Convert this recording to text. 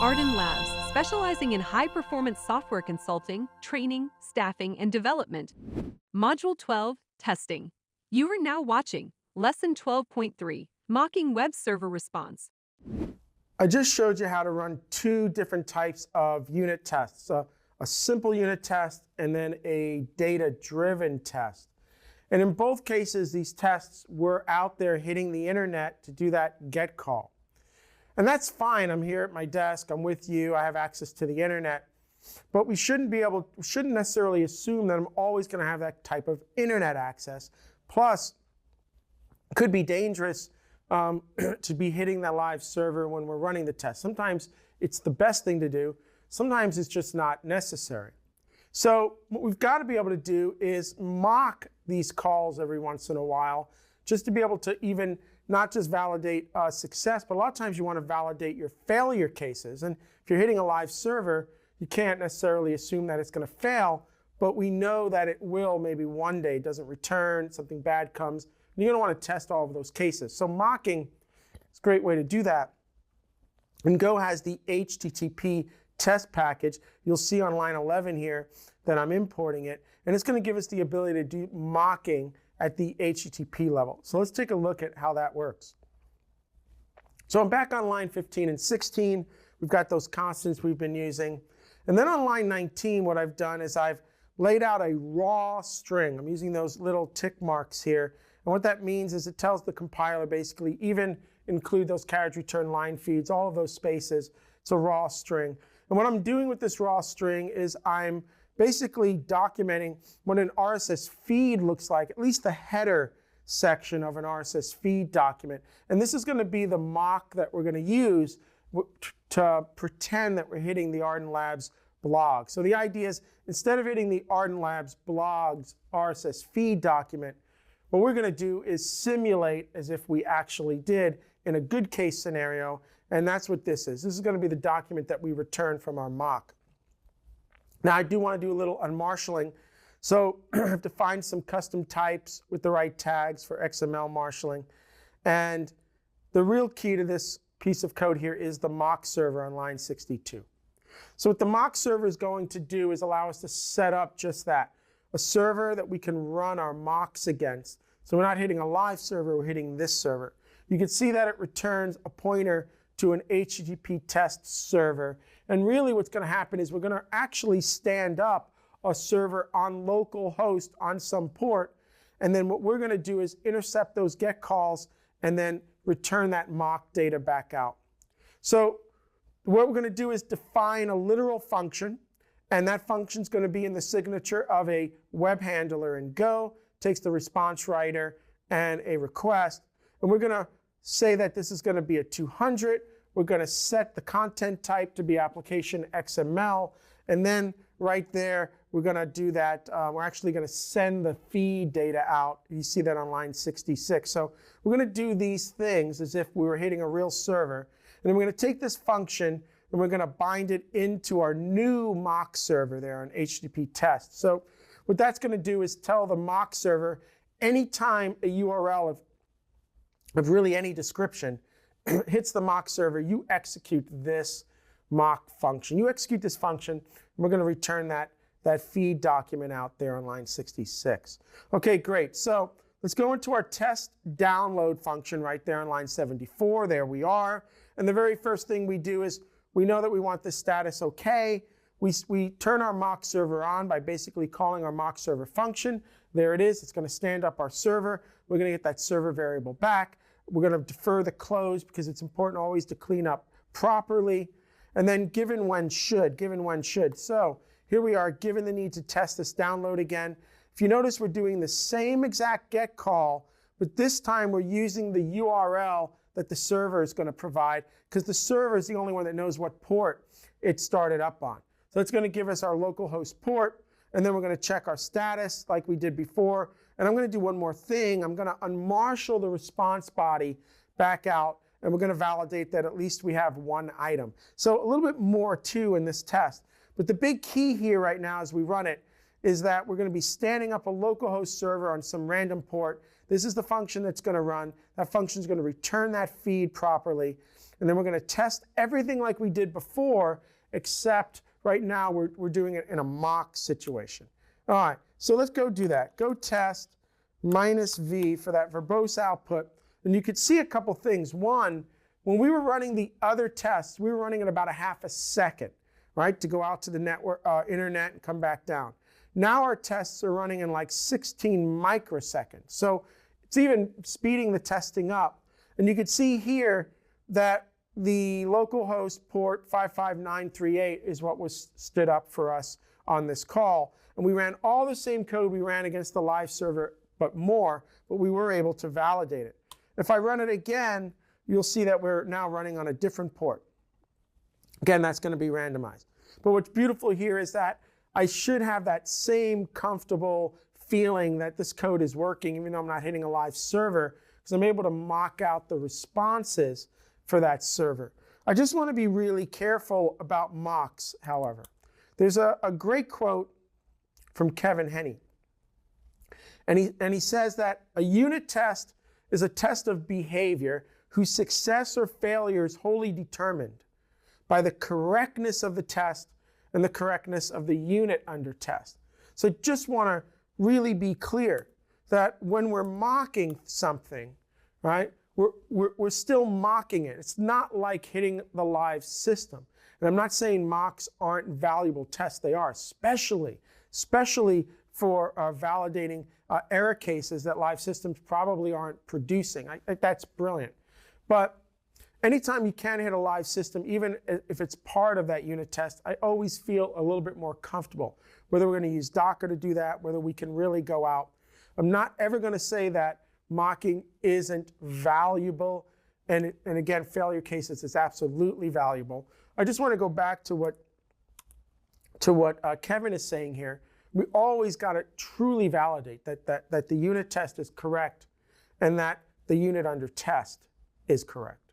Arden Labs, specializing in high-performance software consulting, training, staffing, and development. Module 12, Testing. You are now watching Lesson 12.3, Mocking Web Server Response. I just showed you how to run two different types of unit tests, a simple unit test and then a data-driven test. And in both cases, these tests were out there hitting the internet to do that GET call. And that's fine. I'm here at my desk. I'm with you. I have access to the internet. But we shouldn't necessarily assume that I'm always going to have that type of internet access. Plus, it could be dangerous to be hitting that live server when we're running the test. Sometimes it's the best thing to do. Sometimes it's just not necessary. So what we've got to be able to do is mock these calls every once in a while, just to be able to even not just validate success, but a lot of times you want to validate your failure cases. And if you're hitting a live server, you can't necessarily assume that it's going to fail, but we know that it will maybe one day. It doesn't return, something bad comes. And you're going to want to test all of those cases. So mocking is a great way to do that. And Go has the HTTP test package. You'll see on line 11 here that I'm importing it. And it's going to give us the ability to do mocking at the HTTP level. So let's take a look at how that works. So I'm back on line 15 and 16. We've got those constants we've been using. And then on line 19, what I've done is I've laid out a raw string. I'm using those little tick marks here. And what that means is it tells the compiler basically even include those carriage return line feeds, all of those spaces. It's a raw string. And what I'm doing with this raw string is I'm basically documenting what an RSS feed looks like, at least the header section of an RSS feed document. And this is going to be the mock that we're going to use to pretend that we're hitting the Arden Labs blog. So the idea is, instead of hitting the Arden Labs blog's RSS feed document, what we're going to do is simulate as if we actually did in a good case scenario, and that's what this is. This is going to be the document that we return from our mock. Now, I do want to do a little unmarshalling. So I have to find some custom types with the right tags for XML marshalling. And the real key to this piece of code here is the mock server on line 62. So what the mock server is going to do is allow us to set up just that, a server that we can run our mocks against. So we're not hitting a live server, we're hitting this server. You can see that it returns a pointer to an HTTP test server. And really what's going to happen is we're going to actually stand up a server on localhost on some port. And then what we're going to do is intercept those GET calls and then return that mock data back out. So what we're going to do is define a literal function. And that function is going to be in the signature of a web handler in Go. Takes the response writer and a request. And we're going to say that this is going to be a 200. We're going to set the content type to be application XML. And then right there, we're going to do that. We're actually going to send the feed data out. You see that on line 66. So we're going to do these things as if we were hitting a real server. And then we're going to take this function and we're going to bind it into our new mock server there on HTTP test. So what that's going to do is tell the mock server anytime a URL of really any description hits the mock server, you execute this mock function. You execute this function, and we're going to return that feed document out there on line 66. Okay, great. So let's go into our test download function right there on line 74. There we are. And the very first thing we do is we know that we want the status OK. We turn our mock server on by basically calling our mock server function. There it is. It's going to stand up our server. We're going to get that server variable back. We're going to defer the close because it's important always to clean up properly. And then given when should. So here we are, given the need to test this download again. If you notice, we're doing the same exact GET call, but this time we're using the URL that the server is going to provide because the server is the only one that knows what port it started up on. So it's going to give us our localhost port, and then we're going to check our status like we did before. And I'm going to do one more thing. I'm going to unmarshal the response body back out, and we're going to validate that at least we have one item. So a little bit more too in this test. But the big key here right now as we run it is that we're going to be standing up a localhost server on some random port. This is the function that's going to run. That function is going to return that feed properly. and then we're going to test everything like we did before, except right now we're doing it in a mock situation. All right, so let's go do that. Go test -v for that verbose output. And you could see a couple things. One, when we were running the other tests, we were running at about a half a second, right, to go out to the network, internet and come back down. Now our tests are running in like 16 microseconds. So it's even speeding the testing up. And you could see here that the localhost port 55938 is what was stood up for us on this call. And we ran all the same code we ran against the live server, but more, but we were able to validate it. If I run it again, you'll see that we're now running on a different port. Again, that's going to be randomized. But what's beautiful here is that I should have that same comfortable feeling that this code is working, even though I'm not hitting a live server, because I'm able to mock out the responses for that server. I just want to be really careful about mocks, however. There's a great quote from Kevin Henney. And he says that a unit test is a test of behavior whose success or failure is wholly determined by the correctness of the test and the correctness of the unit under test. So just want to really be clear that when we're mocking something, right, we're still mocking it. It's not like hitting the live system. And I'm not saying mocks aren't valuable tests. They are, especially for validating error cases that live systems probably aren't producing. That's brilliant. But anytime you can hit a live system, even if it's part of that unit test, I always feel a little bit more comfortable. Whether we're going to use Docker to do that, whether we can really go out. I'm not ever going to say that mocking isn't valuable. And again, failure cases is absolutely valuable. I just want to go back to what Kevin is saying here. We always got to truly validate that the unit test is correct and that the unit under test is correct.